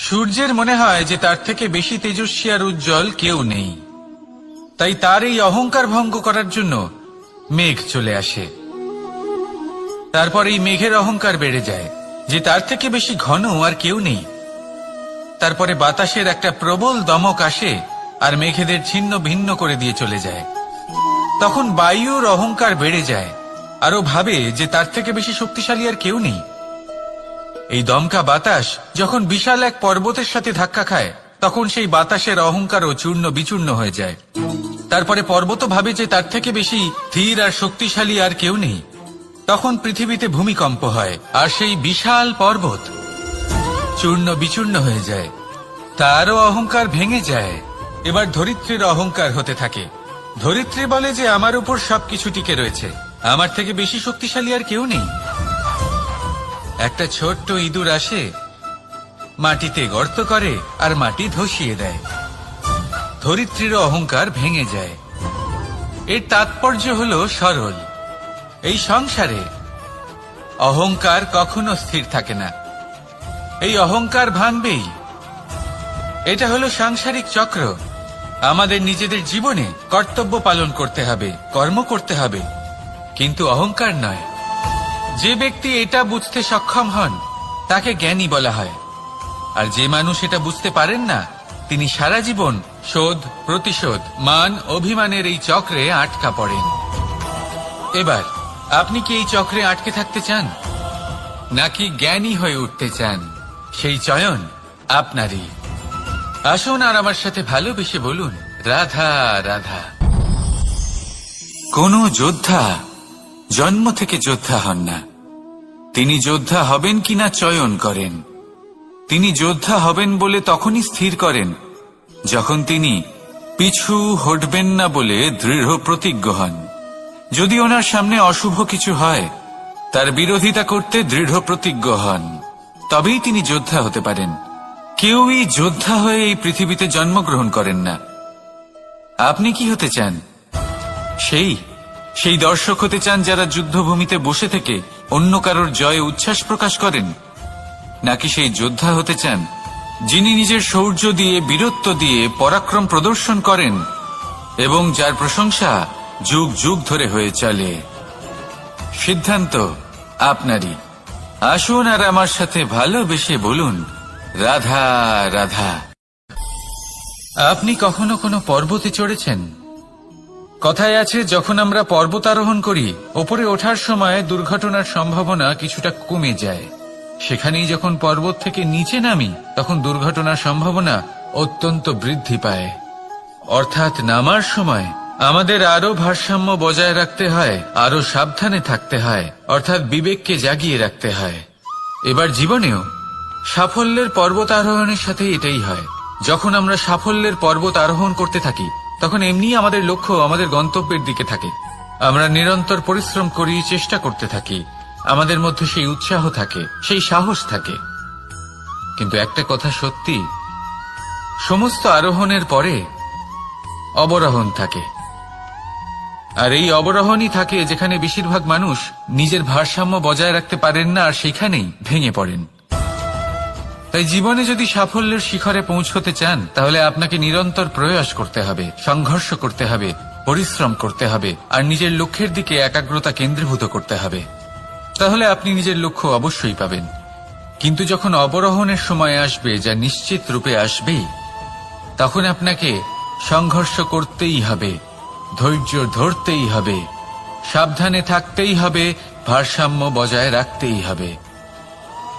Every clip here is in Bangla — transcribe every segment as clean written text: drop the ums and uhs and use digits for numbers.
সূর্যের মনে হয় যে তার থেকে বেশি তেজস্বী আর উজ্জ্বল কেউ নেই, তাই তার এই অহংকার ভঙ্গ করার জন্য মেঘ চলে আসে। তারপর এই মেঘের অহংকার বেড়ে যায় যে তার থেকে বেশি ঘন আর কেউ নেই। তারপরে বাতাসের একটা প্রবল দমক আসে আর মেঘেদের ছিন্ন ভিন্ন করে দিয়ে চলে যায়। তখন বায়ুর অহংকার বেড়ে যায়, আরো ভাবে যে তার থেকে বেশি শক্তিশালী আর কেউ নেই। এই দমকা বাতাস যখন বিশাল এক পর্বতের সাথে ধাক্কা খায়, তখন সেই বাতাসের অহংকারও চূর্ণ বিচূর্ণ হয়ে যায়। তারপরে পর্বত ভাবে যে তার থেকে বেশি ধীর আর শক্তিশালী আর কেউ নেই। তখন পৃথিবীতে ভূমিকম্প হয় আর সেই বিশাল পর্বত চূর্ণ বিচূর্ণ হয়ে যায়, তারও অহংকার ভেঙে যায়। এবার ধরিত্রীর অহংকার হতে থাকে। ধরিত্রী বলে যে আমার উপর সবকিছু টিকে রয়েছে, আমার থেকে বেশি শক্তিশালী আর কেউ নেই। একটা ছোট্ট ইঁদুর আসে, মাটিতে গর্ত করে আর মাটি ধসিয়ে দেয়। ধরিত্রীর অহংকার ভেঙে যায়। এর তাৎপর্য হলো সরল। এই সংসারে অহংকার কখনো স্থির থাকে না, এই অহংকার ভাঙবেই। এটা হলো সাংসারিক চক্র। আমাদের নিজেদের জীবনে কর্তব্য পালন করতে হবে, কর্ম করতে হবে, কিন্তু অহংকার নয়। যে ব্যক্তি এটা বুঝতে সক্ষম হন তাকে জ্ঞানী বলা হয়, আর যে মানুষ এটা বুঝতে পারেন না তিনি সারা জীবন শোধ প্রতিশোধ মান অভিমানের এই চক্রে আটকা পড়েন। এবার আপনি কি এই চক্রে আটকে থাকতে চান, নাকি জ্ঞানী হয়ে উঠতে চান? সেই চয়ন আপনারই। আসুন আর আমার সাথে ভালোবেসে বলুন, রাধা রাধা। কোন যোদ্ধা জন্ম থেকে যোদ্ধা হন না, তিনি যোদ্ধা হবেন কিনা চয়ন করেন। তিনি যোদ্ধা হবেন বলে তখনই স্থির করেন যখন তিনি পিছু হটবেন না বলে দৃঢ় প্রতিজ্ঞ হন। যদি ওনার সামনে অশুভ কিছু হয়, তার বিরোধিতা করতে দৃঢ় প্রতিজ্ঞ হন, তবেই তিনি যোদ্ধা হতে পারেন। কেউই যোদ্ধা হয়ে এই পৃথিবীতে জন্মগ্রহণ করেন না। আপনি কি হতে চান? সেই দর্শক হতে চান যারা যুদ্ধভূমিতে বসে থেকে অন্য কারোর জয়ে উচ্ছ্বাস প্রকাশ করেন, নাকি সেই যোদ্ধা হতে চান যিনি নিজের শৌর্য দিয়ে বীরত্ব দিয়ে পরাক্রম প্রদর্শন করেন এবং যার প্রশংসা যুগ যুগ ধরে হয়ে চলে? সিদ্ধান্ত আপনারই। আসুন আর আমার সাথে ভালোবেসে বলুন, রাধা রাধা। আপনি কখনো কোনো পর্বতে চড়েছেন? কথায় আছে, যখন আমরা পর্বতারোহণ করি, ওপরে ওঠার সময় দুর্ঘটনার সম্ভাবনা কিছুটা কমে যায়। সেখানেই যখন পর্বত থেকে নিচে নামি, তখন দুর্ঘটনার সম্ভাবনা অত্যন্ত বৃদ্ধি পায়। অর্থাৎ নামার সময় আমাদের আরো ভারসাম্য বজায় রাখতে হয়, আরো সাবধানে থাকতে হয়, অর্থাৎ বিবেককে জাগিয়ে রাখতে হয়। এবার জীবনেও সাফল্যের পর্বত আরোহণের সাথে এটাই হয়। যখন আমরা সাফল্যের পর্বত আরোহণ করতে থাকি, তখন এমনি আমাদের লক্ষ্য আমাদের গন্তব্যের দিকে থাকে। আমরা নিরন্তর পরিশ্রম করি, চেষ্টা করতে থাকি, আমাদের মধ্যে সেই উৎসাহ থাকে, সেই সাহস থাকে। কিন্তু একটা কথা সত্যি, সমস্ত আরোহণের পরে অবরোহণ থাকে। আর এই অবরোহণই থাকে যেখানে বেশিরভাগ মানুষ নিজের ভারসাম্য বজায় রাখতে পারেন না, আর সেখানেই ভেঙে পড়েন। তাই জীবনে যদি সাফল্যের শিখরে পৌঁছতে চান, তাহলে আপনাকে নিরন্তর প্রয়াস করতে হবে, সংঘর্ষ করতে হবে, পরিশ্রম করতে হবে, আর নিজের লক্ষ্যের দিকে একাগ্রতা কেন্দ্রীভূত করতে হবে। তাহলে আপনি নিজের লক্ষ্য অবশ্যই পাবেন। কিন্তু যখন অবরোহণের সময় আসবে, যা নিশ্চিত রূপে আসবেই, তখন আপনাকে সংঘর্ষ করতেই হবে, ধৈর্য ধরতেই হবে, সাবধানে থাকতেই হবে, ভারসাম্য বজায় রাখতেই হবে।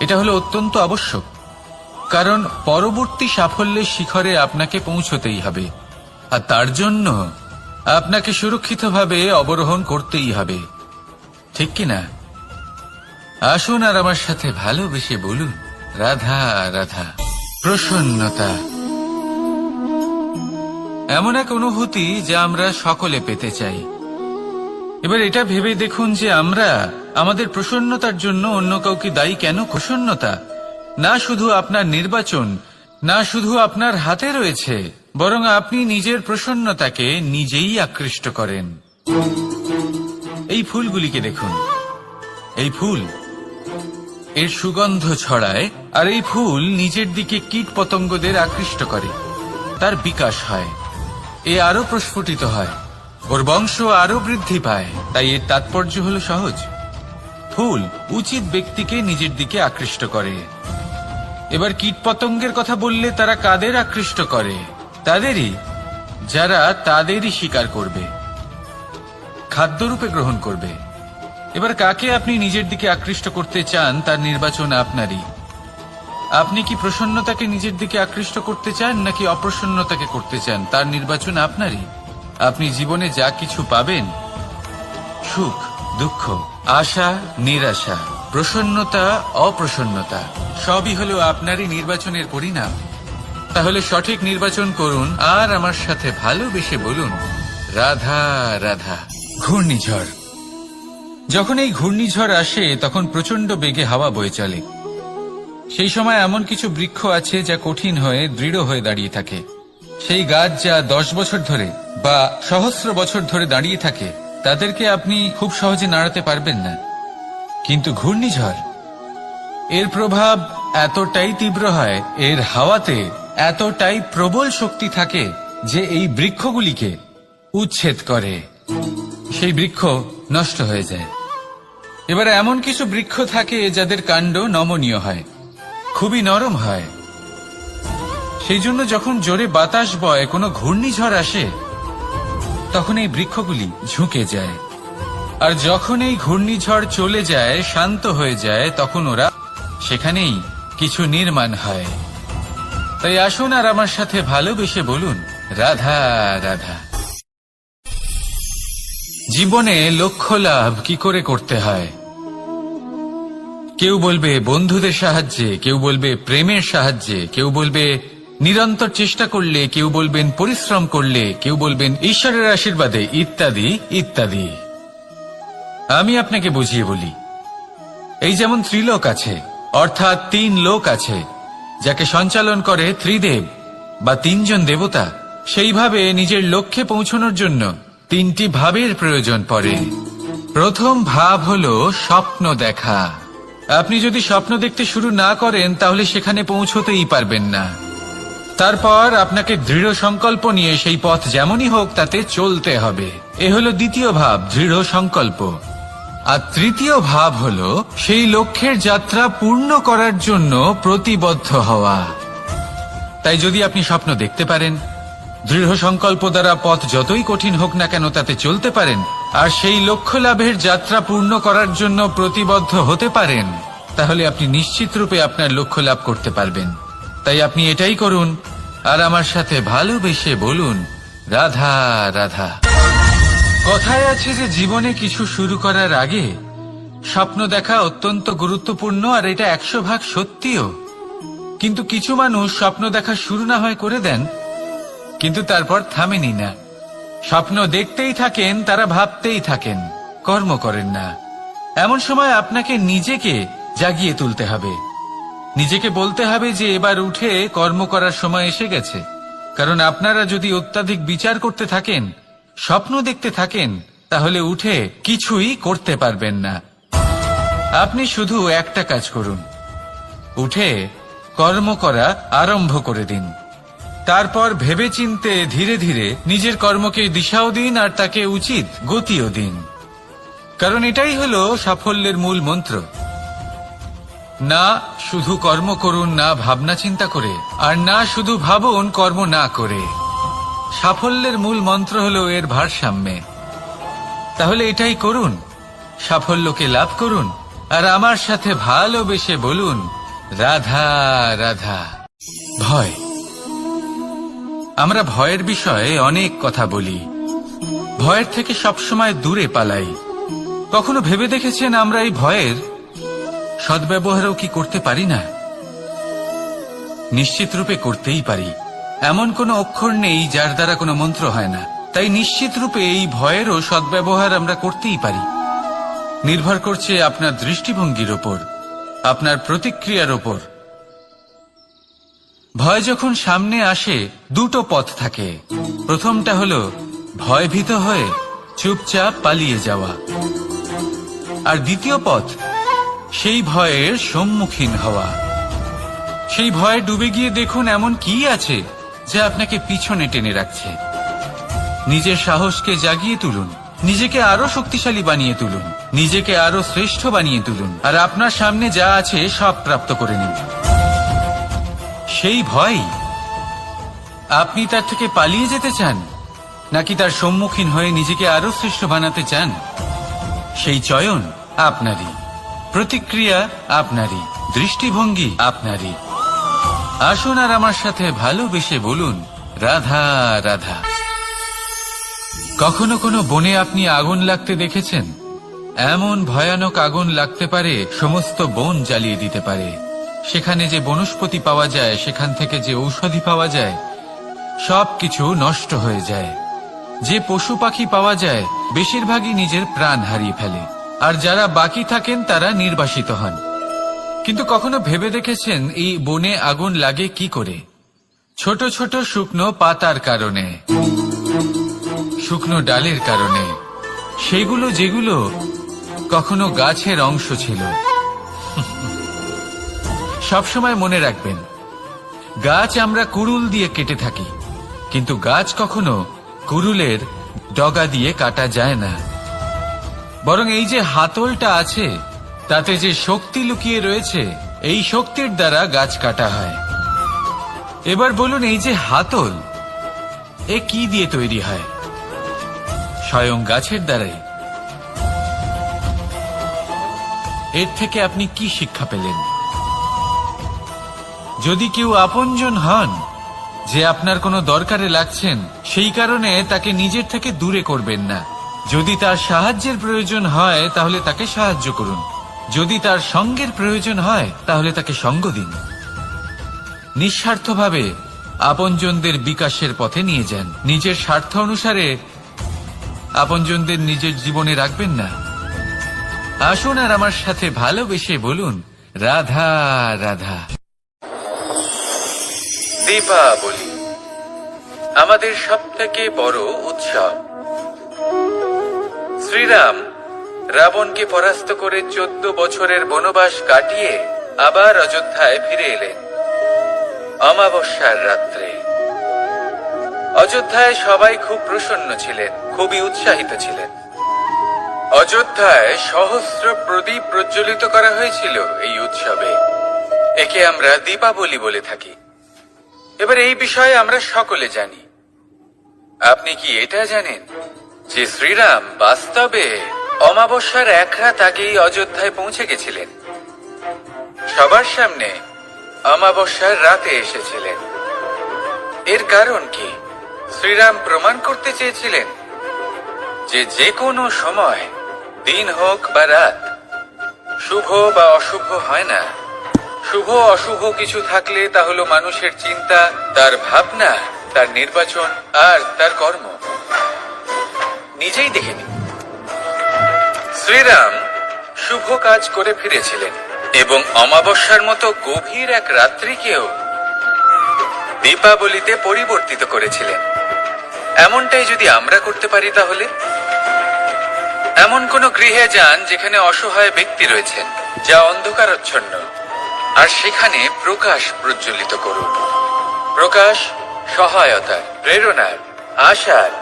এটা হলো অত্যন্ত আবশ্যক, কারণ পরবর্তী সাফল্যের শিখরে আপনাকে পৌঁছতেই হবে, আর তার জন্য আপনাকে সুরক্ষিতভাবে অবরোহণ করতেই হবে। ঠিক কিনা? আসুন আর আমার সাথে ভালোবেসে বলুন, রাধা রাধা। প্রসন্নতা এমন এক অনুভূতি যা আমরা সকলে পেতে চাই। এবার এটা ভেবে দেখুন যে আমরা আমাদের প্রসন্নতার জন্য অন্য কাউকে দায়ী কেন? প্রসন্নতা না শুধু আপনার নির্বাচন, না শুধু আপনার হাতে রয়েছে, বরং আপনি নিজের প্রসন্নতাকে নিজেই আকৃষ্ট করেন। এই ফুলগুলিকে দেখুন, এই ফুল এর সুগন্ধ ছড়ায়, আর এই ফুল নিজের দিকে কীট পতঙ্গদের আকৃষ্ট করে। তার বিকাশ হয়, এ আরো প্রস্ফুটিত হয়, ওর বংশ আরো বৃদ্ধি পায়। তাই এর তাৎপর্য হলো সহজ, ফুল উচিত ব্যক্তিকে নিজের দিকে আকৃষ্ট করে। এবার কীট পতঙ্গের কথা বললে তারা কাদের আকৃষ্ট করে? তাদেরই, যারা তাদেরই শিকার করবে, খাদ্যরূপে গ্রহণ করবে। এবার কাকে আপনি নিজের দিকে আকৃষ্ট করতে চান তার নির্বাচন আপনারই। আপনি কি প্রসন্নতাকে নিজের দিকে আকৃষ্ট করতে চান নাকি অপ্রসন্নতাকে করতে চান তার নির্বাচন আপনারই। আপনি জীবনে যা কিছু পাবেন, সুখ দুঃখ, আশা নিরাশা, প্রসন্নতা অপ্রসন্নতা, সবই হলো আপনারই নির্বাচনের পরিণাম। তাহলে সঠিক নির্বাচন করুন আর আমার সাথে ভালোবেসে বলুন, রাধা রাধা। ঘূর্ণিঝড়। যখন এই ঘূর্ণিঝড় আসে তখন প্রচন্ড বেগে হাওয়া বয়ে চলে। সেই সময় এমন কিছু বৃক্ষ আছে যা কঠিন হয়ে দৃঢ় হয়ে দাঁড়িয়ে থাকে। সেই গাছ যা 10 বছর ধরে বা সহস্র বছর ধরে দাঁড়িয়ে থাকে, তাদেরকে আপনি খুব সহজে নাড়াতে পারবেন না। কিন্তু ঘূর্ণিঝড়, এর প্রভাব এতটাই তীব্র হয়, এর হাওয়াতে এতটাই প্রবল শক্তি থাকে যে এই বৃক্ষগুলিকে উচ্ছেদ করে, সেই বৃক্ষ নষ্ট হয়ে যায়। এবার এমন কিছু বৃক্ষ থাকে যাদের কাণ্ড নমনীয় হয়, খুবই নরম হয়। সেই জন্য যখন জোরে বাতাস বয়, কোনো ঘূর্ণিঝড় আসে, তখন এই বৃক্ষগুলি ঝুঁকে যায়। আর যখন এই ঘূর্ণিঝড় চলে যায়, শান্ত হয়ে যায়, তখন ওরা সেখানেই কিছু নির্মাণ হয়। তাই আসুন আর আমার সাথে ভালোবেসে বলুন, রাধা রাধা। জীবনে লক্ষ্য লাভ কি করে করতে হয়? কেউ বলবে বন্ধুদের সাহায্যে, কেউ বলবে প্রেমের সাহায্যে, কেউ বলবে নিরন্তর চেষ্টা করলে, কেউ বলবেন পরিশ্রম করলে, কেউ বলবেন ঈশ্বরের আশীর্বাদে, ইত্যাদি ইত্যাদি। আমি আপনাকে বুঝিয়ে বলি, এই যেমন ত্রিলোক আছে, অর্থাৎ 3 লোক আছে, যাকে সঞ্চালন করে ত্রিদেব বা 3 জন দেবতা। সেইভাবে নিজের লক্ষ্যে পৌঁছানোর জন্য 3টি ভাবের প্রয়োজন পড়ে। প্রথম ভাব হলো স্বপ্ন দেখা। আপনি যদি স্বপ্ন দেখতে শুরু না করেন তাহলে সেখানে পৌঁছতেই পারবেন না। তারপর আপনাকে দৃঢ় সংকল্প নিয়ে সেই পথ যেমনই হোক তাতে চলতে হবে। এ হলো দ্বিতীয় ভাব, দৃঢ় সংকল্প। আর তৃতীয় ভাব হলো সেই লক্ষ্যের যাত্রা পূর্ণ করার জন্য প্রতিবদ্ধ হওয়া। তাই যদি আপনি স্বপ্ন দেখতে পারেন, দৃঢ় সংকল্প দ্বারা পথ যতই কঠিন হোক না কেন তাতে চলতে পারেন, আর সেই লক্ষ্য লাভের যাত্রা পূর্ণ করার জন্য প্রতিবদ্ধ হতে পারেন, তাহলে আপনি নিশ্চিত রূপে আপনার লক্ষ্য লাভ করতে পারবেন। তাই আপনি এটাই করুন আর আমার সাথে ভালোবেসে বলুন, রাধা রাধা। কথায় আছে যে জীবনে কিছু শুরু করার আগে স্বপ্ন দেখা অত্যন্ত গুরুত্বপূর্ণ, আর এটা 100% সত্যিও। কিন্তু কিছু মানুষ স্বপ্ন দেখা শুরু না হয় করে দেন, কিন্তু তারপর থামেনি না। স্বপ্ন দেখতেই থাকেন, তারা ভাবতেই থাকেন, কর্ম করেন না। এমন সময় আপনাকে নিজেকে জাগিয়ে তুলতে হবে, নিজেকে বলতে হবে যে এবার উঠে কর্ম করার সময় এসে গেছে। কারণ আপনারা যদি অত্যাধিক বিচার করতে থাকেন, স্বপ্ন দেখতে থাকেন, তাহলে উঠে কিছুই করতে পারবেন না। আপনি শুধু একটা কাজ করুন, উঠে কর্ম করা আরম্ভ করে দিন। তারপর ভেবেচিন্তে ধীরে ধীরে নিজের কর্মকে দিশাও দিন আর তাকে উচিত গতিও দিন। কারণ এটাই হলো সাফল্যের মূল মন্ত্র। না শুধু কর্ম করুন না ভাবনা চিন্তা করে, আর না শুধু ভাবুন কর্ম না করে। সাফল্যের মূল মন্ত্র হলো এর ভারসাম্যে। তাহলে এটাই করুন, সাফল্যকে লাভ করুন, আর আমার সাথে ভালোবেসে বলুন, রাধা রাধা। ভয়। আমরা ভয়ের বিষয়ে অনেক কথা বলি, ভয়ের থেকে সবসময় দূরে পালাই। কখনো ভেবে দেখেছেন আমরা এই ভয়ের সদ্ব্যবহারও কি করতে পারি না? নিশ্চিত রূপে করতেই পারি। এমন কোনো অক্ষর নেই যার দ্বারা কোনো মন্ত্র হয় না। তাই নিশ্চিত রূপে এই ভয়েরও সদ্ব্যবহার আমরা করতেই পারি। নির্ভর করছে আপনার দৃষ্টিভঙ্গির ওপর, আপনার প্রতিক্রিয়ার ওপর। ভয় যখন সামনে আসে, 2টো পথ থাকে। প্রথমটা হলো ভয়ভীত হয়ে চুপচাপ পালিয়ে যাওয়া, আর দ্বিতীয় পথ সেই ভয়ের সম্মুখীন হওয়া। সেই ভয়ে ডুবে গিয়ে দেখুন এমন কি আছে যা আপনাকে পিছনে টেনে রাখছে। নিজের সাহসকে জাগিয়ে তুলুন, নিজেকে আরো শক্তিশালী বানিয়ে তুলুন, নিজেকে আরো শ্রেষ্ঠ বানিয়ে তুলুন, আর আপনার সামনে যা আছে সব প্রাপ্ত করে নিন। সেই ভয়, আপনি তার থেকে পালিয়ে যেতে চান নাকি তার সম্মুখীন হয়ে নিজেকে আরো শ্রেষ্ঠ বানাতে চান? সেই চয়ন আপনারই, প্রতিক্রিয়া আপনারই, দৃষ্টিভঙ্গি আপনারই। আসুন আর আমার সাথে ভালোবেসে বলুন, রাধা রাধা। কখনো কোনো বনে আপনি আগুন লাগতে দেখেছেন? এমন ভয়ানক আগুন লাগতে পারে সমস্ত বন জ্বালিয়ে দিতে পারে। সেখানে যে বনস্পতি পাওয়া যায়, সেখান থেকে যে ঔষধি পাওয়া যায়, সবকিছু নষ্ট হয়ে যায়। যে পশু পাখি পাওয়া যায় বেশিরভাগই নিজের প্রাণ হারিয়ে ফেলে, আর যারা বাকি থাকেন তারা নির্বাসিত হন। কিন্তু কখনো ভেবে দেখেছেন এই বনে আগুন লাগে কি করে? ছোট ছোট শুকনো পাতার কারণে, শুকনো ডালের কারণে, সেগুলো যেগুলো কখনো গাছের অংশ ছিল। সবসময় মনে রাখবেন, গাছ আমরা কুড়ুল দিয়ে কেটে থাকি, কিন্তু গাছ কখনো কুড়ুলের ডগা দিয়ে কাটা যায় না। বরং এই যে হাতলটা আছে, তাতে যে শক্তি লুকিয়ে রয়েছে, এই শক্তির দ্বারা গাছ কাটা হয়। এবার বলুন, এই যে হাতল, এ কি দিয়ে তৈরি হয়? স্বয়ং গাছের দ্বারাই। এর থেকে আপনি কি শিক্ষা পেলেন? যদি কেউ আপনজন হন, যে আপনার কোনো দরকারে লাগছেন, সেই কারণে তাকে নিজের থেকে দূরে করবেন না। যদি তার সাহায্যের প্রয়োজন হয় তাহলে তাকে সাহায্য করুন, যদি তার সঙ্গের প্রয়োজন হয় তাহলে তাকে সঙ্গ দিন। নিঃস্বার্থভাবে আপনজনদের বিকাশের পথে নিয়ে যান। নিজের স্বার্থ অনুসারে আপনজনদের নিজের জীবনে রাখবেন না। আসুন আর আমার সাথে ভালোবেসে বলুন, রাধা রাধা। দীপাবলি আমাদের সবথেকে বড় উৎসব। শ্রীরাম রাবণকে পরাস্ত করে 14 বছরের বনবাস কাটিয়ে আবার অযোধ্যায় ফিরে এলেন অমাবস্যার রাত্রে। অযোধ্যায় সবাই খুব প্রসন্ন ছিলেন, খুবই উৎসাহিত ছিলেন। অযোধ্যায় সহস্র প্রদীপ প্রজ্বলিত করা হয়েছিল এই উৎসবে। একে আমরা দীপাবলি বলে থাকি। এবার এই বিষয়ে আমরা সকলে জানি। আপনি কি এটা জানেন যে শ্রীরাম বাস্তবে অমাবস্যার এক রাত আগেই অযোধ্যায় পৌঁছে গেছিলেন? সবার সামনে অমাবস্যার রাতে এসেছিলেন। এর কারণ কি? শ্রীরাম প্রমাণ করতে চেয়েছিলেন যে যে কোনো সময়, দিন হোক বা রাত, শুভ বা অশুভ হয় না। শুভ অশুভ কিছু থাকলে তা হলো মানুষের চিন্তা, তার ভাবনা, তার নির্বাচন আর তার কর্ম। নিজেই দেখে নিন, শ্রীরাম শুভ কাজ করে ফিরেছিলেন এবং অমাবস্যার মতো গভীর এক রাত্রিকেও দীপাবলিতে পরিবর্তিত করেছিলেন। এমনটাই যদি আমরা করতে পারি, তাহলে এমন কোন গৃহে যান যেখানে অসহায় ব্যক্তি রয়েছেন, যা অন্ধকারাচ্ছন্ন, আর সেখানে প্রকাশ প্রজ্বলিত করুন। প্রকাশ সহায়তার, প্রেরণার, আশার।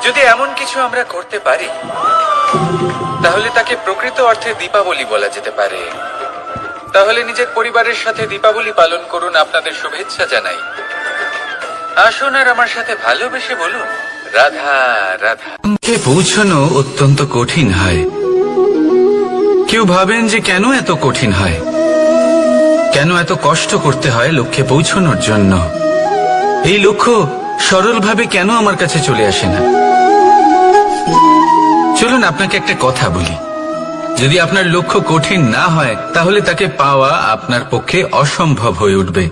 যদি এমন কিছু আমরা করতে পারি, তাহলে তাকে প্রকৃত অর্থে দীপাবলি বলা যেতে পারে। তাহলে নিজের পরিবারের সাথে দীপাবলি পালন করুন। আপনাদের শুভেচ্ছা জানাই। আসুন আর আমার সাথে ভালোবেসে বলুন, রাধা রাধা। পৌঁছানো অত্যন্ত কঠিন হয়। কেউ ভাবেন যে কেন এত কঠিন হয়, কেন এত কষ্ট করতে হয় লক্ষ্যে পৌঁছানোর জন্য। এই লক্ষ্য সরলভাবে কেন আমার কাছে চলে আসে না? চলুন আপনাকে একটা কথা বলি, যদি আপনার লক্ষ্য কঠিন না হয় তাহলে তাকে পাওয়া আপনার পক্ষে অসম্ভব হয়ে উঠবে।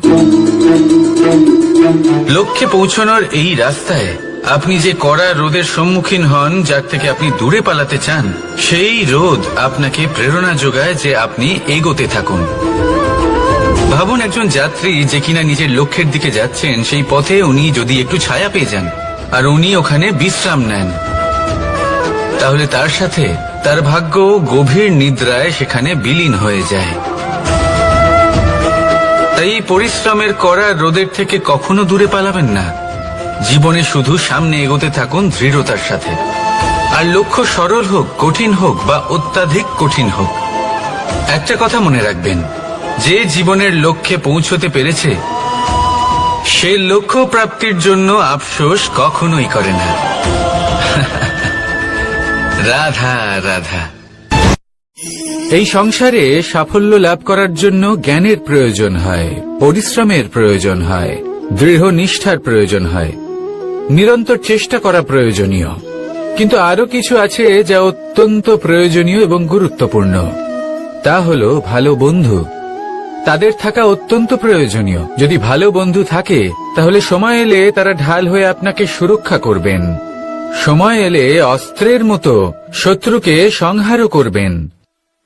লক্ষ্যে পৌঁছানোর এই রাস্তায় আপনি যে কড়া রোদের সম্মুখীন হন, যার থেকে আপনি দূরে পালাতে চান, সেই রোদ আপনাকে প্রেরণা যোগায় যে আপনি এগোতে থাকুন। ভাবুন, একজন যাত্রী যে কিনা নিজের লক্ষ্যের দিকে যাচ্ছেন, সেই পথে উনি যদি একটু ছায়া পেয়ে যান আর উনি ওখানে বিশ্রাম নেন, তাহলে তার সাথে তার ভাগ্য গভীর নিদ্রায় সেখানে বিলীন হয়ে যায়। তাই পরিশ্রমের করা রোদের থেকে কখনো দূরে পালাবেন না। জীবনে শুধু সামনে এগোতে থাকুন দৃঢ়তার সাথে। আর লক্ষ্য সরল হোক, কঠিন হোক বা অত্যাধিক কঠিন হোক, একটা কথা মনে রাখবেন, যে জীবনের লক্ষ্যে পৌঁছতে পেরেছে সে লক্ষ্য প্রাপ্তির জন্য আফসোস কখনোই করে না। রাধা রাধা। এই সংসারে সাফল্য লাভ করার জন্য জ্ঞানের প্রয়োজন হয়, পরিশ্রমের প্রয়োজন হয়, দৃঢ় নিষ্ঠার প্রয়োজন হয়, নিরন্তর চেষ্টা করা প্রয়োজনীয়। কিন্তু আরো কিছু আছে যা অত্যন্ত প্রয়োজনীয় এবং গুরুত্বপূর্ণ। তা হলো ভালো বন্ধু। তাদের থাকা অত্যন্ত প্রয়োজনীয়। যদি ভালো বন্ধু থাকে তাহলে সময় এলে তারা ঢাল হয়ে আপনাকে সুরক্ষা করবেন। সময় এলে অস্ত্রের মতো শত্রুকে সংহারও করবেন।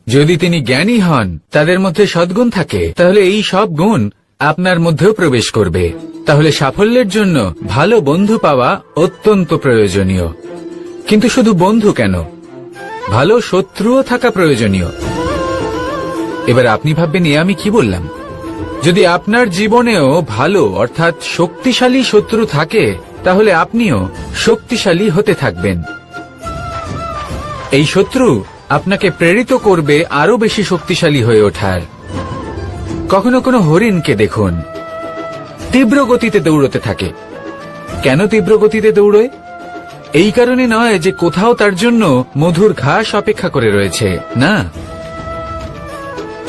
যদি তিনি জ্ঞানী হন, তাদের মধ্যে সদ্গুণ থাকে, তাহলে এই সব গুণ আপনার মধ্যেও প্রবেশ করবে। তাহলে সাফল্যের জন্য ভালো বন্ধু পাওয়া অত্যন্ত প্রয়োজনীয়। কিন্তু শুধু বন্ধু কেন, ভালো শত্রুও থাকা প্রয়োজনীয়। এবার আপনি ভাববেন, এ আমি কি বললাম? যদি আপনার জীবনেও ভালো অর্থাৎ শক্তিশালী শত্রু থাকে, তাহলে আপনিও শক্তিশালী হতে থাকবেন। এই শত্রু আপনাকে প্রেরিত করবে আরো বেশি শক্তিশালী হয়ে ওঠার। কখনো কোনো হরিণকে দেখুন, তীব্র গতিতে দৌড়তে থাকে। কেন তীব্র গতিতে দৌড়য়? এই কারণে নয় যে কোথাও তার জন্য মধুর ঘাস অপেক্ষা করে রয়েছে, না।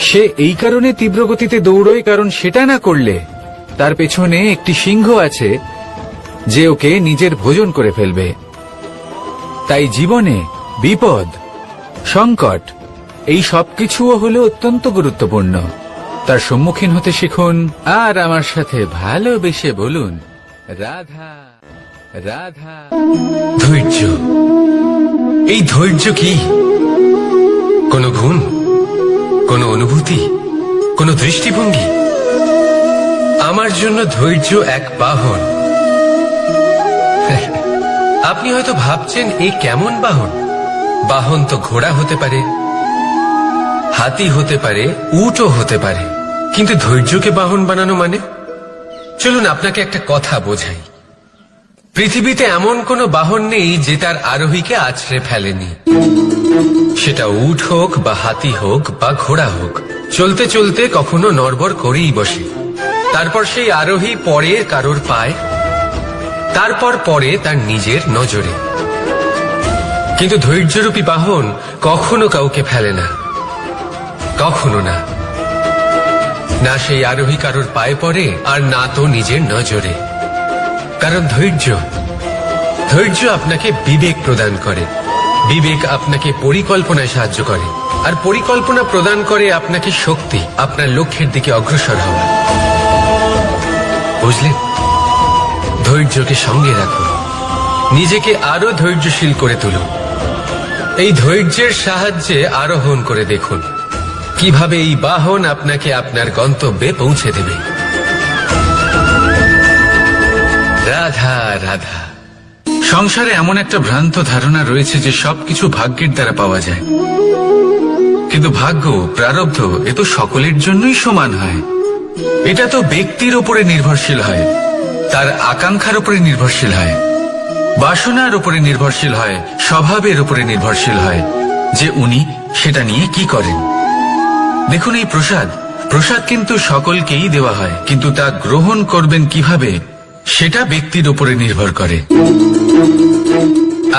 সে এই কারণে তীব্র গতিতে দৌড়য় কারণ সেটা না করলে তার পেছনে একটি সিংহ আছে যে ওকে নিজের ভোজন করে ফেলবে। তাই জীবনে বিপদ, সংকট, এই সবকিছুও হলো অত্যন্ত গুরুত্বপূর্ণ। তার সম্মুখীন হতে শিখুন আর আমার সাথে ভালোবেসে বলুন, রাধা রাধা। ধৈর্য। এই ধৈর্য কি কোনো গুণ, কোনো অনুভূতি, কোনো দৃষ্টিভঙ্গি? আমার জন্য ধৈর্য এক বাহন। আপনি হয়তো ভাবছেন, এই কেমন বাহন? বাহন তো ঘোড়া হতে পারে, হাতি হতে পারে, উটও হতে পারে, কিন্তু ধৈর্যকে বাহন বানানো মানে? চলুন আপনাকে একটা কথা বোঝাই। পৃথিবীতে এমন কোনো বাহন নেই যে তার আরোহীকে আছড়ে ফেলেনি। সেটা উট হোক বা হাতি হোক বা ঘোড়া হোক, চলতে চলতে কখনো নড়বড় করেই বসে। তারপর সেই আরোহী পরে কারোর পায়, তারপর পরে তার নিজের নজরে। কিন্তু ধৈর্যরূপী বাহন কখনো কাউকে ফেলে না, কখনো না। না সেই আরোহী কারোর পায়ে পড়ে, আর না তো নিজের নজরে। কারণ ধৈর্য আপনাকে বিবেক প্রদান করে, বিবেক আপনাকে পরিকল্পনায় সাহায্য করে, আর পরিকল্পনা প্রদান করে আপনাকে শক্তি, আপনার লক্ষ্যের দিকে অগ্রসর হওয়া। বুঝলেন? ধৈর্যকে সঙ্গে রাখুন, নিজেকে আরো ধৈর্যশীল করে তুলুন। এই ধৈর্যের সাহায্যে আরোহণ করে দেখুন কিভাবে এই বাহন আপনাকে আপনার গন্তব্যে পৌঁছে দেবে। রাধা রাধা। সংসারে এমন একটা ভ্রান্ত ধারণা রয়েছে যে সবকিছু ভাগ্যের দ্বারা পাওয়া যায়। কিন্তু ভাগ্য, প্রারব্ধ, এ তো সকলের জন্যই সমান হয়। এটা তো ব্যক্তির উপরে নির্ভরশীল হয়, তার আকাঙ্ক্ষার উপরে নির্ভরশীল হয়, বাসনার উপরে নির্ভরশীল হয়, স্বভাবের উপরে নির্ভরশীল হয় যে উনি সেটা নিয়ে কি করেন। দেখুন, এই প্রসাদ কিন্তু সকলকেই দেওয়া হয়, কিন্তু তা গ্রহণ করবেন কিভাবে সেটা ব্যক্তির উপরে নির্ভর করে।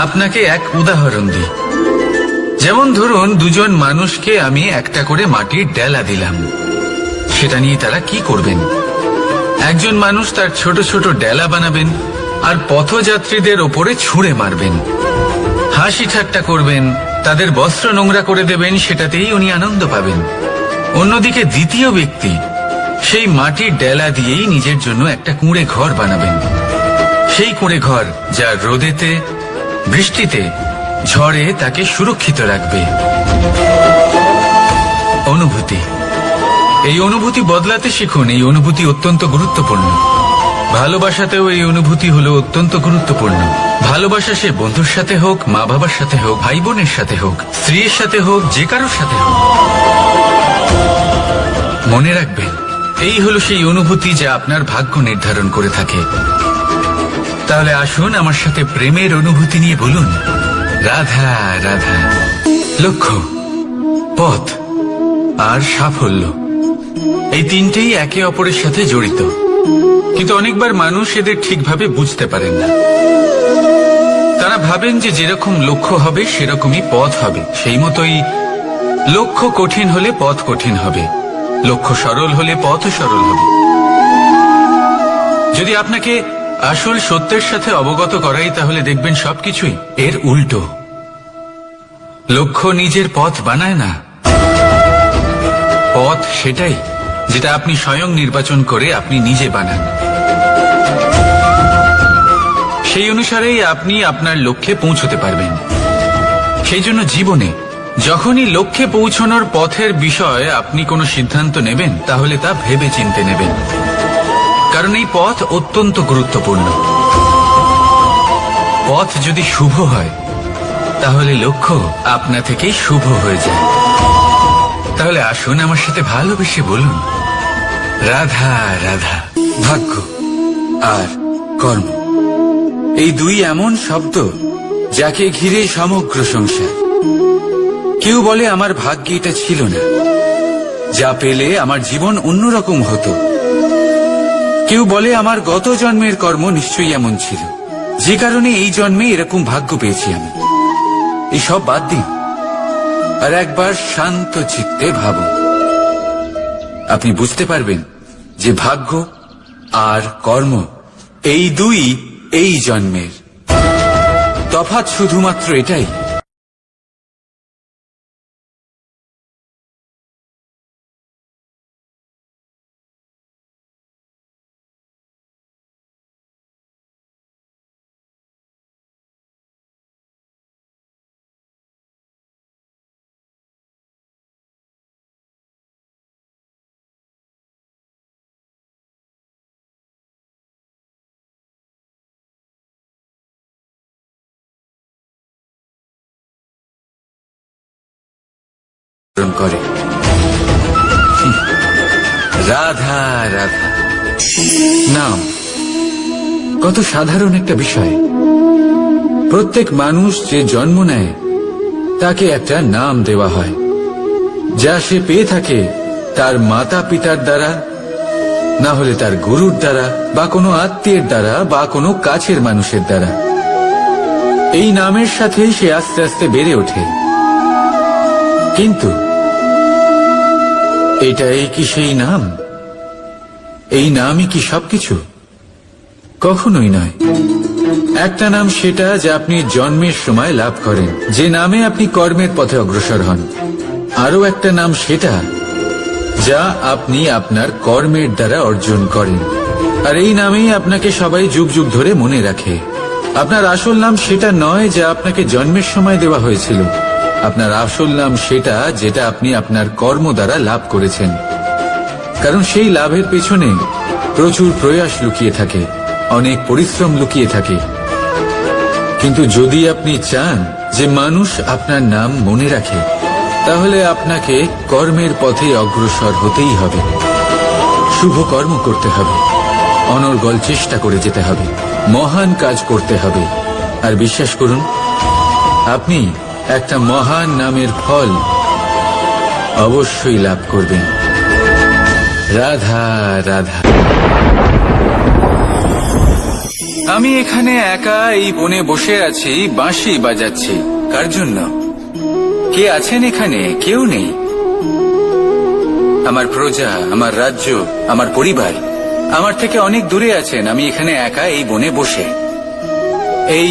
আপনাকে এক উদাহরণ দিই। যেমন ধরুন, দুজন মানুষকে আমি একটা করে মাটির ডেলা দিলাম, সেটা নিয়ে তারা কি করবেন? একজন মানুষ তার ছোট ছোট ডেলা বানাবেন আর পথযাত্রীদের ওপরে ছুঁড়ে মারবেন, হাসি ঠাট্টা করবেন, তাদের বস্ত্র নোংরা করে দেবেন, সেটাতেই উনি আনন্দ পাবেন। অন্যদিকে দ্বিতীয় ব্যক্তি সেই মাটির ডেলা দিয়েই নিজের জন্য একটা কুঁড়ে ঘর বানাবেন। সেই কুঁড়ে ঘর যা রোদেতে, বৃষ্টিতে, ঝড়ে তাকে সুরক্ষিত রাখবে। অনুভূতি। এই অনুভূতি বদলাতে শিখুন। এই অনুভূতি অত্যন্ত গুরুত্বপূর্ণ। ভালোবাসাতেও এই অনুভূতি হলো অত্যন্ত গুরুত্বপূর্ণ। ভালোবাসা সে বন্ধুর সাথে হোক, মা বাবার সাথে হোক, ভাই বোনের সাথে হোক, স্ত্রীর সাথে হোক, যে কারোর সাথে হোক। মনে রাখবেন, এই হলো সেই অনুভূতি যা আপনার ভাগ্য নির্ধারণ করে থাকে। তাহলে আসুন আমার সাথে প্রেমের অনুভূতি নিয়ে বলুন, রাধা রাধা। লক্ষ্য, পথ আর সাফল্য, এই তিনটেই একে অপরের সাথে জড়িত, কিন্তু অনেকবার মানুষ এদের ঠিকভাবে বুঝতে পারেন না। তারা ভাবেন যে যেরকম লক্ষ্য হবে সেরকমই পথ হবে, সেই মতোই লক্ষ্য কঠিন হলে পথ কঠিন হবে, লক্ষ্য সরল হলে পথও সরল হবে। যদি আপনাকে আসল সত্যের সাথে অবগত করাই, তাহলে দেখবেন সবকিছুই এর উল্টো। লক্ষ্য নিজের পথ বানায় না, পথ সেটাই যেটা আপনি স্বয়ং নির্বাচন করে আপনি নিজে বানান। সেই অনুসারেই আপনি আপনার লক্ষ্যে পৌঁছতে পারবেন। সেই জন্য জীবনে যখনই লক্ষ্যে পৌঁছানোর পথের বিষয়ে আপনি কোনো সিদ্ধান্ত নেবেন, তাহলে তা ভেবে চিন্তে নেবেন, কারণ এই পথ অত্যন্ত গুরুত্বপূর্ণ। পথ যদি শুভ হয়, তাহলে লক্ষ্য আপনা থেকেই শুভ হয়ে যায়। তাহলে আসুন আমার সাথে ভালোবেসে বলুন, রাধা রাধা। ভাগ্য আর কর্ম, এই দুই এমন শব্দ যাকে ঘিরে সমগ্র সংসার। কেউ বলে আমার ভাগ্যে এটা ছিল না, যা পেলে আমার জীবন অন্যরকম হতো। কেউ বলে আমার গত জন্মের কর্ম নিশ্চয়ই এমন ছিল, যে কারণে এই জন্মে এরকম ভাগ্য পেয়েছি আমি। এসব বাদ দিন আর একবার শান্ত চিত্তে ভাবুন। আপনি বুঝতে পারবেন যে ভাগ্য আর কর্ম এই দুই এই জন্মের। তফাৎ শুধুমাত্র এটাই, করে রাধা রাধা নাম কত সাধারণ একটা বিষয়। প্রত্যেক মানুষ যে জন্ম নেয় তাকে একটা নাম দেওয়া হয়, যা সে পেয়ে থাকে তার মাতা পিতার দ্বারা, না হলে তার গুরুর দ্বারা, বা কোনো আত্মীয়ের দ্বারা, বা কোনো কাছের মানুষের দ্বারা। এই নামের সাথেই সে আস্তে আস্তে বেড়ে ওঠে। কিন্তু এটাই কি সেই নাম? এই নামই কি সবকিছু? কখনোই নয়। একটা নাম সেটা যা আপনি জন্মের সময় লাভ করেন, যে নামে আপনি কর্মের পথে অগ্রসর হন। আরও একটা নাম সেটা যা আপনি আপনার কর্মের দ্বারা অর্জন করেন, আর এই নামেই আপনাকে সবাই যুগ যুগ ধরে মনে রাখে। আপনার আসল নাম সেটা নয় যা আপনাকে জন্মের সময় দেওয়া হয়েছিল। আপনার আসল নাম সেটা যেটা আপনি আপনার কর্ম দ্বারা লাভ করেছেন, কারণ সেই লাভের পেছনে প্রচুর প্রয়াস লুকিয়ে থাকে, অনেক পরিশ্রম লুকিয়ে থাকে। কিন্তু যদি আপনি চান যে মানুষ আপনার নাম মনে রাখে, তাহলে আপনাকে কর্মের পথে অগ্রসর হতেই হবে, শুভ কর্ম করতে হবে, অনর্গল চেষ্টা করে যেতে হবে, মহান কাজ করতে হবে। আর বিশ্বাস করুন, আপনি একটা মহান নামের ফল অবশ্যই লাভ করবেন। রাধা রাধা। আমি এখানে একা এই বনে বসে আছি, বাঁশি বাজাচ্ছি। কার জন্য? কে আছেন এখানে? কেউ নেই। আমার প্রজা, আমার রাজ্য, আমার পরিবার আমার থেকে অনেক দূরে আছেন। আমি এখানে একা এই বনে বসে এই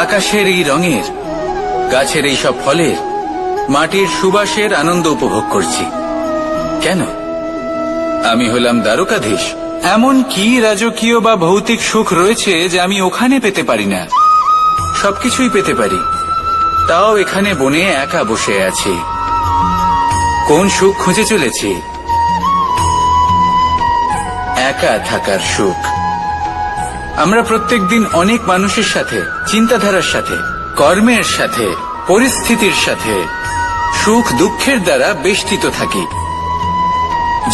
আকাশের এই রঙের, গাছের এই সব ফলের, মাটির সুবাসের আনন্দ উপভোগ করছি। কেন? আমি হলাম দ্বারকাধীশ। এমন কি রাজকীয় বা ভৌতিক সুখ রয়েছে যে আমি ওখানে পেতে পারি না? সবকিছুই পেতে পারি, তাও এখানে বনে একা বসে আছি। কোন সুখ খুঁজে চলেছি? একা থাকার সুখ। আমরা প্রত্যেকদিন অনেক মানুষের সাথে, চিন্তাধারার সাথে, কর্মের সাথে, পরিস্থিতির সাথে, সুখ দুঃখের দ্বারা বেষ্টিত থাকি।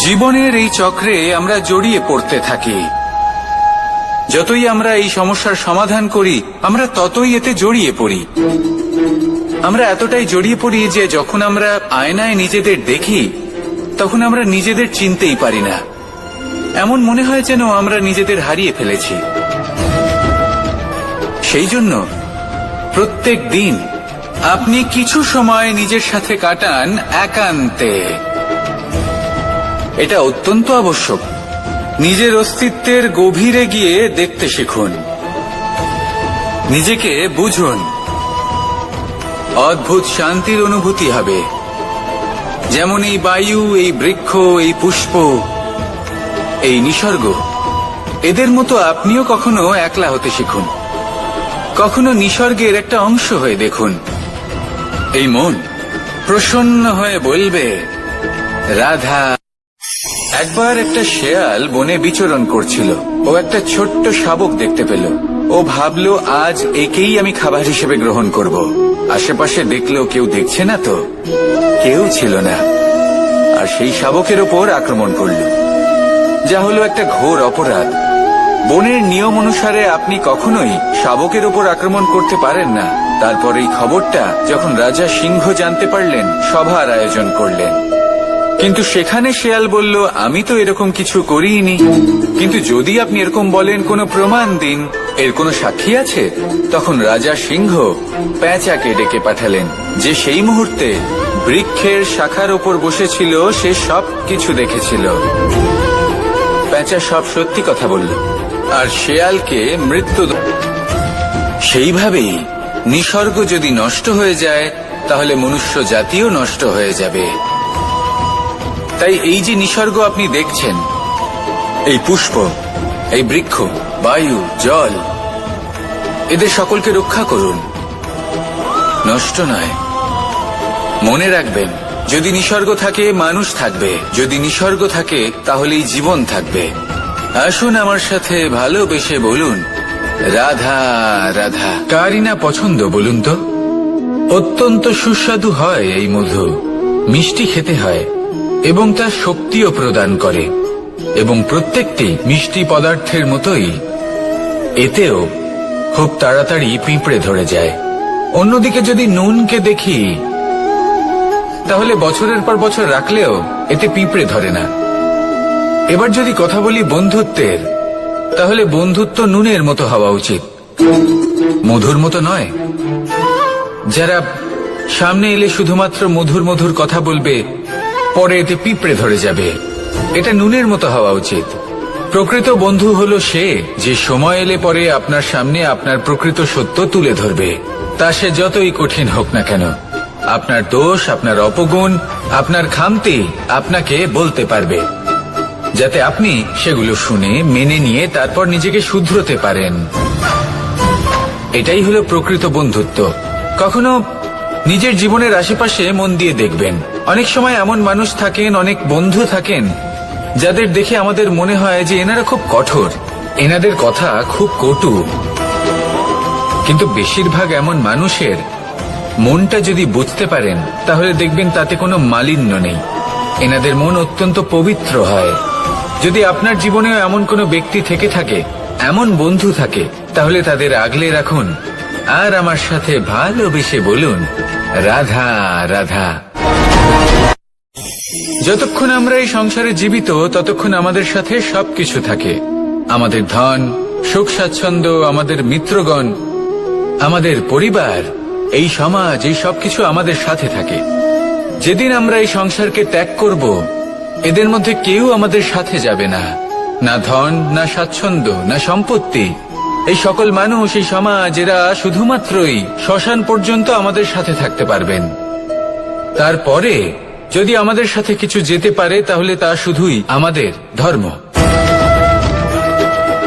জীবনের এই চক্রে আমরা জড়িয়ে পড়তে থাকি। যতই আমরা এই সমস্যার সমাধান করি, আমরা ততই এতে জড়িয়ে পড়ি। আমরা এতটাই জড়িয়ে পড়ি যে যখন আমরা আয়নায় নিজেদের দেখি, তখন আমরা নিজেদের চিনতেই পারি না। এমন মনে হয় যেন আমরা নিজেদের হারিয়ে ফেলেছি। সেই জন্য প্রত্যেক দিন আপনি কিছু সময় নিজের সাথে কাটান একান্তে। এটা অত্যন্ত আবশ্যক। নিজের অস্তিত্বের গভীরে গিয়ে দেখতে শিখুন, নিজেকে বুঝুন। অদ্ভুত শান্তির অনুভূতি হবে। যেমন এই বায়ু, এই বৃক্ষ, এই পুষ্প, এই নিসর্গ, এদের মতো আপনিও কখনো একলা হতে শিখুন। কখনো নিসর্গের একটা অংশ হয়ে দেখুন। এই মন প্রসন্ন হয়ে বলবে, রাধা। একবার একটা শেয়াল বনে বিচরণ করছিল। ও একটা ছোট্ট শাবক দেখতে পেল। ও ভাবলো, আজ একেই আমি খাবার হিসেবে গ্রহণ করব। আশেপাশে দেখলো কেউ দেখছে না তো, কেউ ছিল না। আর সেই শাবকের ওপর আক্রমণ করল, যা হলো একটা ঘোর অপরাধ। বনের নিয়ম অনুসারে আপনি কখনোই শাবকের ওপর আক্রমণ করতে পারেন না। তারপর এই খবরটা যখন রাজা সিংহ জানতে পারলেন, সভার আয়োজন করলেন। কিন্তু সেখানে শেয়াল বলল, আমি তো এরকম কিছু করিনি। কিন্তু যদি আপনি এরকম বলেন, কোনো প্রমাণ দিন, এর কোনো সাক্ষী আছে? তখন রাজা সিংহ পেঁচাকে ডেকে পাঠালেন, যে সেই মুহূর্তে বৃক্ষের শাখার ওপর বসেছিল। সে সব কিছু দেখেছিল। পেঁচা সব সত্যি কথা বলল, আর শেয়ালকে মৃত্যু। সেইভাবেই নিসর্গ যদি নষ্ট হয়ে যায়, তাহলে মনুষ্য জাতিও নষ্ট হয়ে যাবে। তাই এই যে নিসর্গ আপনি দেখছেন, এই পুষ্প, এই বৃক্ষ, বায়ু, জল, এদের সকলকে রক্ষা করুন, নষ্ট নয়। মনে রাখবেন, যদি নিসর্গ থাকে, মানুষ থাকবে। যদি নিসর্গ থাকে, তাহলেই জীবন থাকবে। আসুন আমার সাথে ভালোবেসে বলুন, রাধা রাধা। কারই না পছন্দ বলুন তো? অত্যন্ত সুস্বাদু হয় এই মধু, মিষ্টি খেতে হয় এবং তা শক্তিও প্রদান করে। এবং প্রত্যেকটি মিষ্টি পদার্থের মতোই এতেও খুব তাড়াতাড়ি পিঁপড়ে ধরে যায়। অন্যদিকে যদি নুনকে দেখি, তাহলে বছরের পর বছর রাখলেও এতে পিঁপড়ে ধরে না। এবার যদি কথা বলি বন্ধুত্বের, তাহলে বন্ধুত্ব নুনের মতো হওয়া উচিত, মধুর মতো নয়। যারা সামনে এলে শুধুমাত্র মধুর মধুর কথা বলবে, পরে এতে পিঁপড়ে ধরে যাবে। এটা নুনের মতো হওয়া উচিত। প্রকৃত বন্ধু হলো সে, যে সময় এলে পরে আপনার সামনে আপনার প্রকৃত সত্য তুলে ধরবে, তা সে যতই কঠিন হোক না কেন। আপনার দোষ, আপনার অপগুণ, আপনার খামতি আপনাকে বলতে পারবে, যাতে আপনি সেগুলো শুনে মেনে নিয়ে তারপর নিজেকে শুধরোতে পারেন। এটাই হলো প্রকৃত বন্ধুত্ব। কখনো নিজের জীবনের আশেপাশে মন দিয়ে দেখবেন, অনেক সময় এমন মানুষ থাকেন, অনেক বন্ধু থাকেন, যাদের দেখে আমাদের মনে হয় যে এনারা খুব কঠোর, এনাদের কথা খুব কটু। কিন্তু বেশিরভাগ এমন মানুষের মনটা যদি বুঝতে পারেন, তাহলে দেখবেন তাতে কোনো মালিন্য নেই। এনাদের মন অত্যন্ত পবিত্র হয়। যদি আপনার জীবনেও এমন কোনো ব্যক্তি থেকে থাকে, এমন বন্ধু থাকে, তাহলে তাদের আগলে রাখুন আর আমার সাথে ভালোবেসে বলুন, রাধা রাধা। যতক্ষণ আমরা এই সংসারে জীবিত, ততক্ষণ আমাদের সাথে সবকিছু থাকে। আমাদের ধন, সুখ স্বাচ্ছন্দ্য, আমাদের মিত্রগণ, আমাদের পরিবার, এই সমাজ, এই সবকিছু আমাদের সাথে থাকে। যেদিন আমরা এই সংসারকে ত্যাগ করব, এদের মধ্যে কেউ আমাদের সাথে যাবে না। না ধন, না স্বাচ্ছন্দ্য, না সম্পত্তি। এই সকল মানুষ, এই সমাজ, এরা শুধুমাত্রই শ্মশান পর্যন্ত আমাদের সাথে থাকতে পারবেন। তারপরে যদি আমাদের সাথে কিছু যেতে পারে, তাহলে তা শুধুই আমাদের ধর্ম।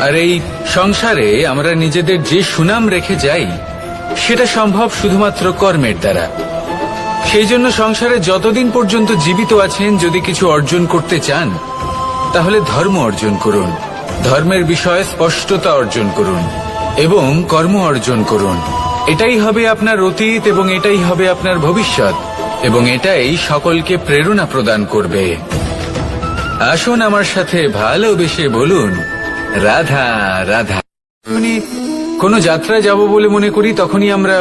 আর এই সংসারে আমরা নিজেদের যে সুনাম রেখে যাই, সেটা সম্ভব শুধুমাত্র কর্মের দ্বারা। সেই জন্য সংসারে যতদিন পর্যন্ত জীবিত আছেন, যদি কিছু অর্জন করতে চান, তাহলে ধর্ম অর্জন করুন। ধর্মের বিষয়ে স্পষ্টতা অর্জন করুন এবং কর্ম অর্জন করুন। এটাই হবে আপনার অতীত এবং এটাই হবে আপনার ভবিষ্যৎ, এবং এটাই সকলকে প্রেরণা প্রদান করবে। আসুন আমার সাথে ভালোবেসে বলুন, রাধা রাধা। কোনো যাত্রায় যাব বলে মনে করি, তখনই আমরা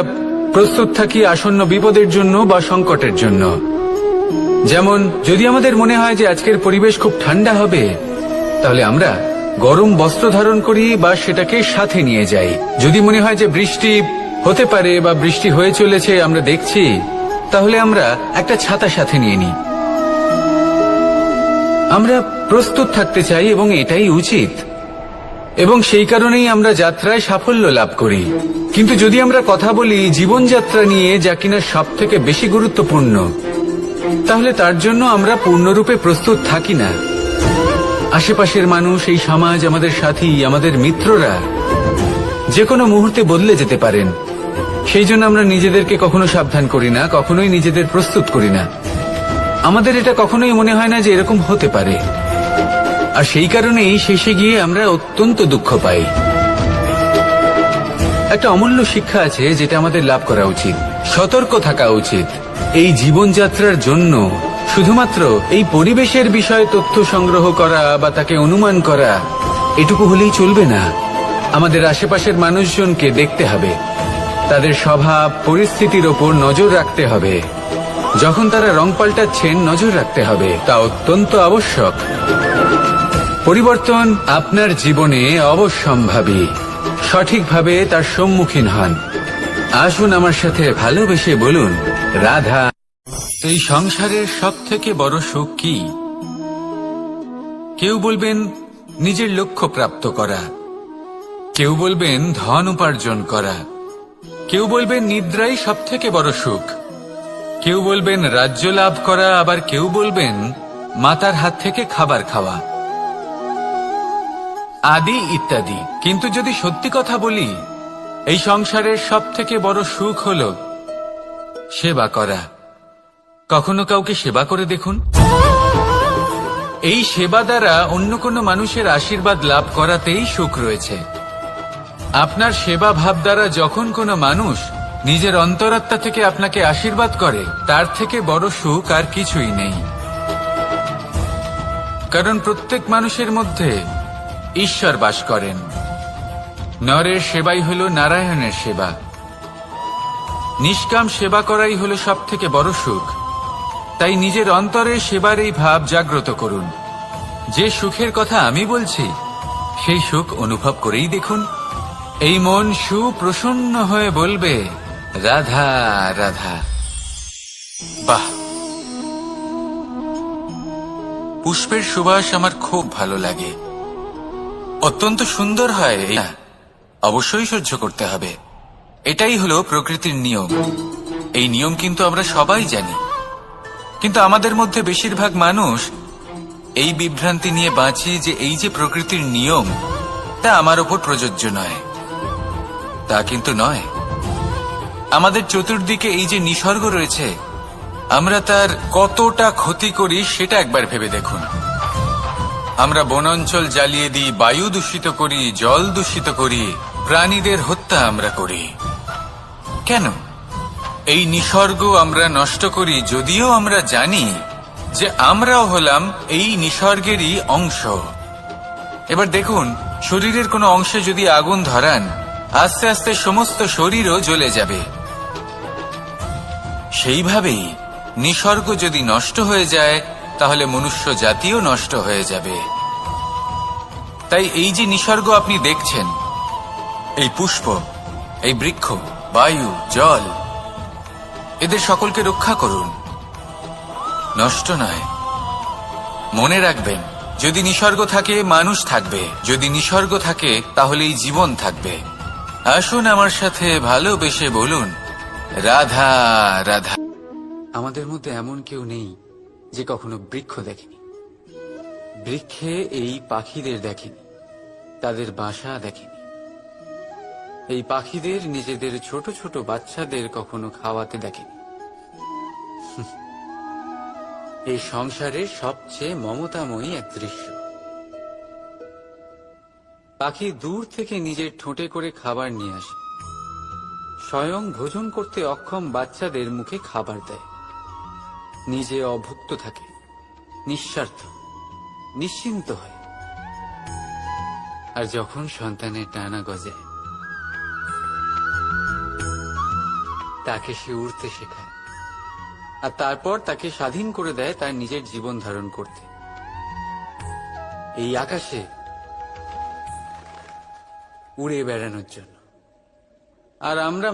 প্রস্তুত থাকি আসন্ন বিপদের জন্য বা সংকটের জন্য। যেমন যদি আমাদের মনে হয় যে আজকের পরিবেশ খুব ঠান্ডা হবে, তাহলে আমরা গরম বস্ত্র ধারণ করি বা সেটাকে সাথে নিয়ে যাই। যদি মনে হয় যে বৃষ্টি হতে পারে বা বৃষ্টি হয়ে চলেছে, আমরা দেখছি, তাহলে আমরা একটা ছাতা সাথে নিয়ে নিই। আমরা প্রস্তুত থাকতে চাই এবং এটাই উচিত, এবং সেই কারণেই আমরা যাত্রায় সাফল্য লাভ করি। কিন্তু যদি আমরা কথা বলি জীবনযাত্রা নিয়ে, যা কিনা সব থেকে বেশি গুরুত্বপূর্ণ, তাহলে তার জন্য আমরা পূর্ণরূপে প্রস্তুত থাকি না। আশেপাশের মানুষ, এই সমাজ, আমাদের সাথী, আমাদের মিত্ররা যে কোনো মুহূর্তে বদলে যেতে পারেন। সেই জন্য আমরা নিজেদেরকে কখনো সাবধান করি না, কখনোই নিজেদের প্রস্তুত করি না। আমাদের এটা কখনোই মনে হয় না যে এরকম হতে পারে, আর সেই কারণেই শেষে গিয়ে আমরা অত্যন্ত দুঃখ পাই। একটা অমূল্য শিক্ষা আছে যেটা আমাদের লাভ করা উচিত। সতর্ক থাকা উচিত। এই জীবনযাত্রার জন্য শুধুমাত্র এই পরিবেশের বিষয়ে তথ্য সংগ্রহ করা বা তাকে অনুমান করা, এটুকু হলেই চলবে না। আমাদের আশেপাশের মানুষজনকে দেখতে হবে, তাদের স্বভাব পরিস্থিতির ওপর নজর রাখতে হবে। যখন তারা রং পাল্টাচ্ছেন, নজর রাখতে হবে, তা অত্যন্ত আবশ্যক। পরিবর্তন আপনার জীবনে অবশ্যম্ভাবী। সঠিকভাবে তার সম্মুখীন হন। আসুন আমার সাথে ভালোবেসে বলুন, রাধা। এই সংসারের সব থেকে বড় সুখ কি? কেউ বলবেন নিজের লক্ষ্য প্রাপ্ত করা, কেউ বলবেন ধন উপার্জন করা, কেউ বলবেন নিদ্রাই সব থেকে বড় সুখ, কেউ বলবেন রাজ্য লাভ করা, আবার কেউ বলবেন মাতার হাত থেকে খাবার খাওয়া, আদি ইত্যাদি। কিন্তু যদি সত্যি কথা বলি, এই সংসারের সব থেকে বড় সুখ হল সেবা করা। কখনো কাউকে সেবা করে দেখুন। এই সেবা দ্বারা অন্য কোনো মানুষের আশীর্বাদ লাভ করাতেই সুখ রয়েছে। আপনার সেবা ভাব দ্বারা যখন কোনো মানুষ নিজের অন্তরাত্মা থেকে আপনাকে আশীর্বাদ করে, তার থেকে বড় সুখ আর কিছুই নেই। কারণ প্রত্যেক মানুষের মধ্যে ঈশ্বর বাস করেন। নরের সেবাই হল নারায়ণের সেবা। নিষ্কাম সেবা করাই হল সব থেকে বড় সুখ। তাই নিজের অন্তরে সেবার এই ভাব জাগ্রত করুন। যে সুখের কথা আমি বলছি, সেই সুখ অনুভব করেই দেখুন। এই মন সুপ্রসন্ন হয়ে বলবে, রাধা রাধা। বাহ, পুষ্পের সুবাস আমার খুব ভালো লাগে। অত্যন্ত সুন্দর হয়, অবশ্যই সহ্য করতে হবে। এটাই হলো প্রকৃতির নিয়ম। এই নিয়ম কিন্তু আমরা সবাই জানি, কিন্তু আমাদের মধ্যে বেশিরভাগ মানুষ এই বিভ্রান্তি নিয়ে বাঁচি যে এই যে প্রকৃতির নিয়ম, তা আমার ওপর প্রযোজ্য নয়। তা কিন্তু নয়। আমাদের চতুর্দিকে এই যে নিসর্গ রয়েছে, আমরা তার কতটা ক্ষতি করি সেটা একবার ভেবে দেখুন। আমরা বনাঞ্চল জ্বালিয়ে দিই, বায়ু দূষিত করি, জল দূষিত করি, প্রাণীদের হত্যা আমরা করি। কেন? এই নিসর্গ আমরা নষ্ট করি, যদিও আমরা জানি যে আমরাও হলাম এই নিসর্গেরই অংশ। এবার দেখুন, শরীরের কোনো অংশে যদি আগুন ধরান, আস্তে আস্তে সমস্ত শরীরও জ্বলে যাবে। সেইভাবেই নিসর্গ যদি নষ্ট হয়ে যায়, তাহলে মনুষ্য জাতিও নষ্ট হয়ে যাবে। তাই এই যে নিসর্গ আপনি দেখছেন, এই পুষ্প, এই বৃক্ষ, বায়ু, জল, এদের সকলকে রক্ষা করুন, নষ্ট নয়। মনে রাখবেন, যদি নিসর্গ থাকে মানুষ থাকবে, যদি নিসর্গ থাকে তাহলে এই জীবন থাকবে। আসুন আমার সাথে ভালোবেসে বলুন, রাধা রাধা। আমাদের মধ্যে এমন কেউ নেই যে কখনো বৃক্ষ দেখেনি, বৃক্ষে এই পাখিদের দেখেনি, তাদের বাসা দেখেনি, এই পাখিদের নিজেদের ছোট ছোট বাচ্চাদের কখনো খাওয়াতে দেখেনি। এই সংসারের সবচেয়ে মমতাময়ী এক দৃশ্য। পাখি দূর থেকে নিজের ঠোঁটে করে খাবার নিয়ে আসে, স্বয়ং ভোজন করতে অক্ষম বাচ্চাদের মুখে খাবার দেয়, নিজে অভুক্ত থাকে, নিঃস্বার্থ, নিশ্চিন্ত হয়। আর যখন সন্তানের ডানা গজায়, তাকে সে উড়তে শেখায়, আর তারপর তাকে স্বাধীন করে দেয় তার নিজের জীবন ধারণ করতে। এই আকাশে উড়ে বেড়ানোর জন্য। আর আমরা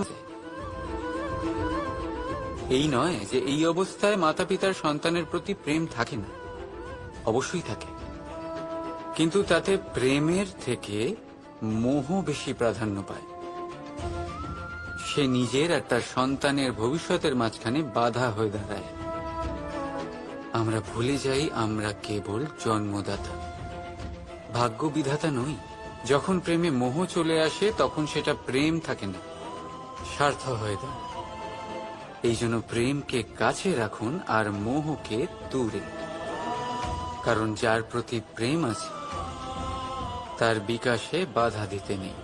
এই নয় যে এই অবস্থায় মাতা পিতার সন্তানের প্রতি প্রেম থাকে না, অবশ্যই থাকে, কিন্তু তাতে প্রেমের থেকে মোহ বেশি প্রাধান্য পায়। সে নিজের আর তার সন্তানের ভবিষ্যতের মাঝখানে বাধা হয়ে দাঁড়ায়। আমরা ভুলে যাই আমরা কেবল জন্মদাতা, ভাগ্য বিধাতা নই। যখন প্রেমে মোহ চলে আসে তখন সেটা প্রেম থাকে না, স্বার্থ হয়ে দাঁড়ায়। এই জন্য প্রেমকে কাছে রাখুন আর মোহকে দূরে, কারণ যার প্রতি প্রেম আছে তার বিকাশে বাধা দিতে নেই।